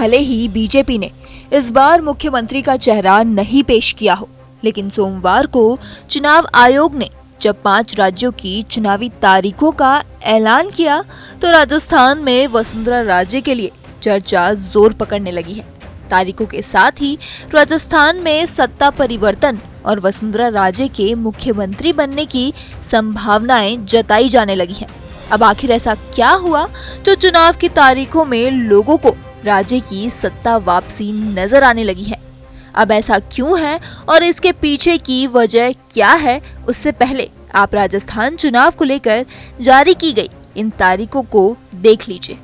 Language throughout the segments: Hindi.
भले ही बीजेपी ने इस बार मुख्यमंत्री का चेहरा नहीं पेश किया हो, लेकिन सोमवार को चुनाव आयोग ने जब 5 राज्यों की चुनावी तारीखों का ऐलान किया तो राजस्थान में वसुंधरा राजे के लिए चर्चा जोर पकड़ने लगी है। तारीखों के साथ ही राजस्थान में सत्ता परिवर्तन और वसुंधरा राजे के मुख्यमंत्री बनने की संभावनाएं जताई जाने लगी है। अब आखिर ऐसा क्या हुआ जो चुनाव की तारीखों में लोगों को राजे की सत्ता वापसी नजर आने लगी है? अब ऐसा क्यों है और इसके पीछे की वजह क्या है, उससे पहले आप राजस्थान चुनाव को लेकर जारी की गई इन तारीखों को देख लीजिए।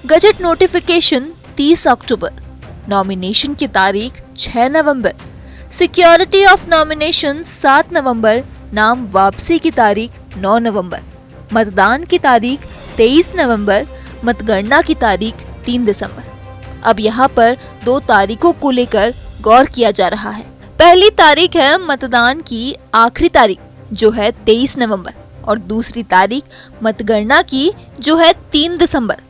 गजट नोटिफिकेशन 30 अक्टूबर, नॉमिनेशन की तारीख 6 नवंबर, सिक्योरिटी ऑफ नॉमिनेशन 7 नवंबर, नाम वापसी की तारीख 9 नवंबर, मतदान की तारीख 23 नवंबर, मतगणना की तारीख 3 दिसंबर। अब यहाँ पर 2 तारीखों को लेकर गौर किया जा रहा है। पहली तारीख है मतदान की आखिरी तारीख जो है 23 नवंबर और दूसरी तारीख मतगणना की जो है 3 दिसंबर।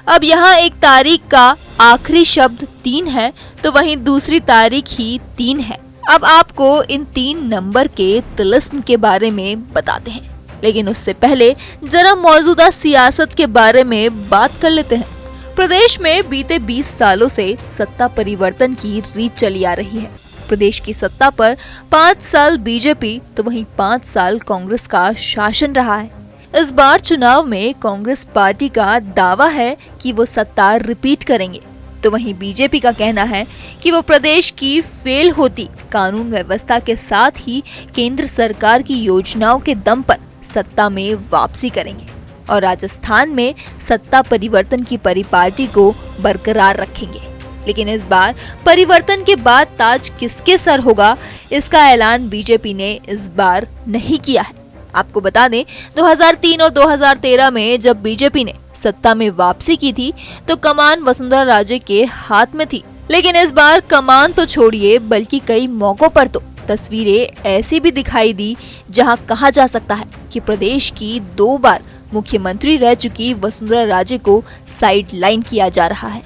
अब यहाँ एक तारीख का आखिरी शब्द 3 है तो वहीं दूसरी तारीख ही 3 है। अब आपको इन 3 नंबर के तिलिस्म के बारे में बताते हैं, लेकिन उससे पहले जरा मौजूदा सियासत के बारे में बात कर लेते हैं। प्रदेश में बीते 20 सालों से सत्ता परिवर्तन की रीत चली आ रही है। प्रदेश की सत्ता पर 5 साल बीजेपी तो वहीं 5 साल कांग्रेस का शासन रहा है। इस बार चुनाव में कांग्रेस पार्टी का दावा है कि वो सत्ता रिपीट करेंगे, तो वहीं बीजेपी का कहना है कि वो प्रदेश की फेल होती कानून व्यवस्था के साथ ही केंद्र सरकार की योजनाओं के दम पर सत्ता में वापसी करेंगे और राजस्थान में सत्ता परिवर्तन की परिपाटी को बरकरार रखेंगे। लेकिन इस बार परिवर्तन के बाद ताज किसके सर होगा, इसका ऐलान बीजेपी ने इस बार नहीं किया है। आपको बता दें 2003 और 2013 में जब बीजेपी ने सत्ता में वापसी की थी तो कमान वसुंधरा राजे के हाथ में थी, लेकिन इस बार कमान तो छोड़िए बल्कि कई मौकों पर तो तस्वीरें ऐसी भी दिखाई दी जहां कहा जा सकता है कि प्रदेश की 2 बार मुख्यमंत्री रह चुकी वसुंधरा राजे को साइड लाइन किया जा रहा है।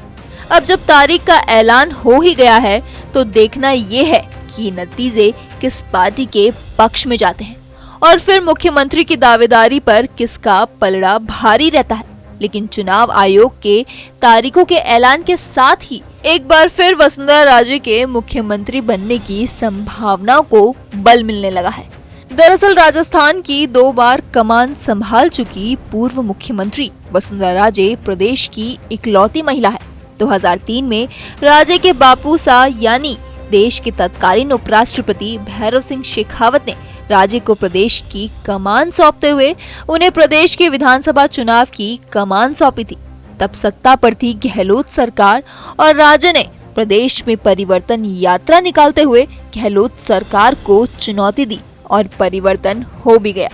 अब जब तारीख का ऐलान हो ही गया है तो देखना ये है कि नतीजे किस पार्टी के पक्ष में जाते हैं और फिर मुख्यमंत्री की दावेदारी पर किसका पलड़ा भारी रहता है। लेकिन चुनाव आयोग के तारीखों के ऐलान के साथ ही एक बार फिर वसुंधरा राजे के मुख्यमंत्री बनने की संभावनाओं को बल मिलने लगा है। दरअसल राजस्थान की 2 बार कमान संभाल चुकी पूर्व मुख्यमंत्री वसुंधरा राजे प्रदेश की इकलौती महिला है। 2003 में राजे के बापू सा यानी देश के तत्कालीन उपराष्ट्रपति भैरव सिंह शेखावत ने राजे को प्रदेश की कमान सौंपते हुए उन्हें प्रदेश के विधानसभा चुनाव की कमान सौंपी थी। तब सत्ता पर थी गहलोत सरकार और राजे ने प्रदेश में परिवर्तन यात्रा निकालते हुए गहलोत सरकार को चुनौती दी और परिवर्तन हो भी गया।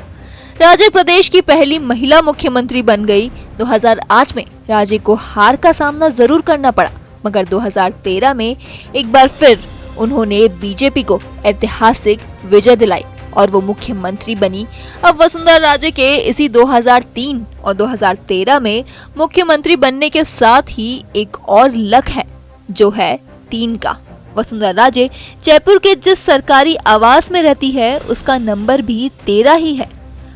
राजे प्रदेश की पहली महिला मुख्यमंत्री बन गई। 2008 में राजे को हार का सामना जरूर करना पड़ा, मगर 2013 में एक बार फिर उन्होंने बीजेपी को ऐतिहासिक विजय दिलाई और वो मुख्यमंत्री बनी। अब वसुंधरा राजे के इसी 2003 और 2013 में मुख्यमंत्री बनने के साथ ही एक और लक है जो है 3 का। वसुंधरा राजे जयपुर के जिस सरकारी आवास में रहती है उसका नंबर भी 13 ही है।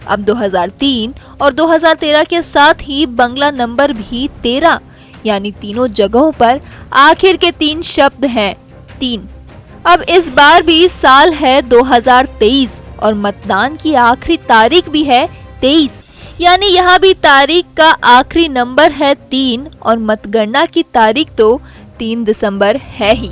अब 2003 और 2013 के साथ ही बंगला नंबर भी 13, यानी तीनों जगहों पर आखिर के 3 शब्द हैं 3। अब इस बार भी साल है 2023 और मतदान की आखिरी तारीख भी है 23, यानी यहाँ भी तारीख का आखिरी नंबर है 3 और मतगणना की तारीख तो 3 दिसंबर है ही।